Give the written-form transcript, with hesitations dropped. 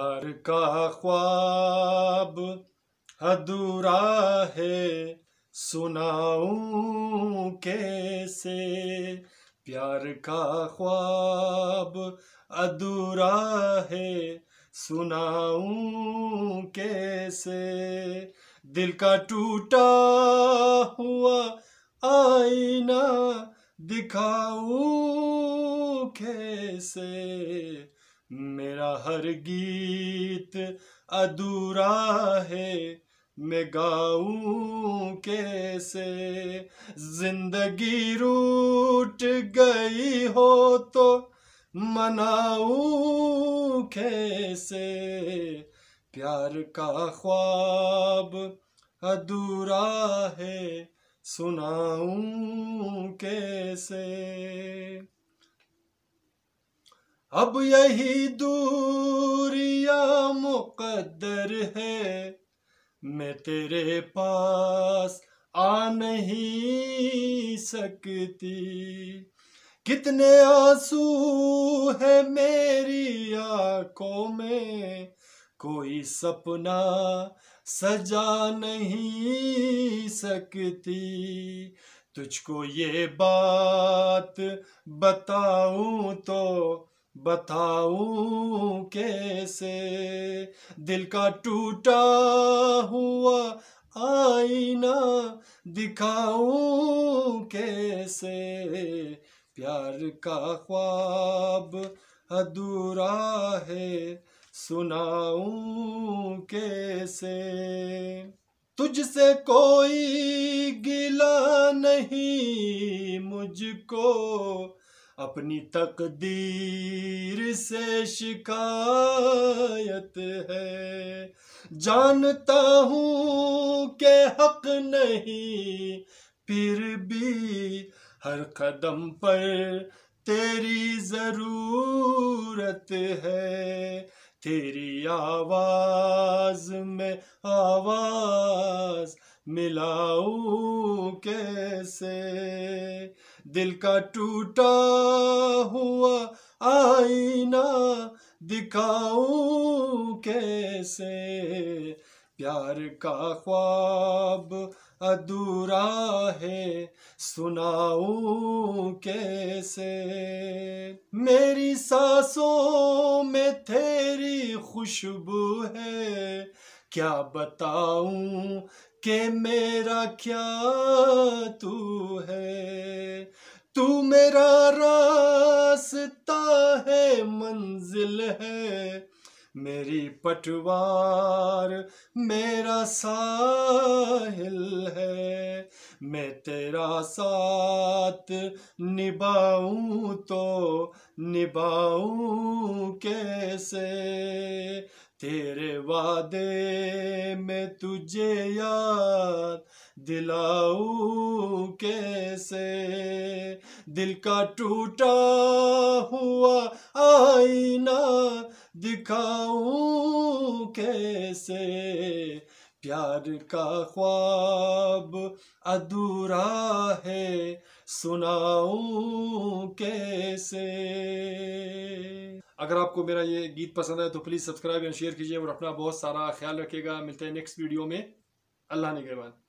प्यार का ख्वाब अधूरा है, सुनाऊं कैसे। प्यार का ख्वाब अधूरा है, सुनाऊं कैसे। दिल का टूटा हुआ आईना दिखाऊं कैसे। मेरा हर गीत अधूरा है, मैं गाऊं कैसे। जिंदगी रूठ गई हो तो मनाऊं कैसे। प्यार का ख्वाब अधूरा है, सुनाऊं कैसे। अब यही दूरियां मुक़द्दर है, मैं तेरे पास आ नहीं सकती। कितने आंसू है मेरी आंखों में, कोई सपना सजा नहीं सकती। तुझको ये बात बताऊं तो बताऊं कैसे। दिल का टूटा हुआ आईना दिखाऊं कैसे। प्यार का ख्वाब अधूरा है, सुनाऊं कैसे। तुझसे कोई गिला नहीं मुझको, अपनी तकदीर से शिकायत है। जानता हूँ कि हक नहीं, फिर भी हर कदम पर तेरी जरूरत है। तेरी आवाज में आवाज मिलाऊं कैसे। दिल का टूटा हुआ आईना दिखाऊं कैसे। प्यार का ख्वाब अधूरा है, सुनाऊं कैसे। मेरी सांसों में तेरी खुशबू है, क्या बताऊं कि मेरा क्या तू है। तू मेरा रास्ता है, मंजिल है, मेरी पटवार मेरा साहिल है। मैं तेरा साथ निभाऊं तो निभाऊं कैसे। तेरे वादे में तुझे याद दिलाऊं कैसे। दिल का टूटा हुआ आईना दिखाऊं कैसे। प्यार का ख्वाब अधूरा है, सुनाऊं कैसे। अगर आपको मेरा ये गीत पसंद है तो प्लीज़ सब्सक्राइब एंड शेयर कीजिए और अपना बहुत सारा ख्याल रखिएगा। मिलते हैं नेक्स्ट वीडियो में। अल्लाह निगहबान।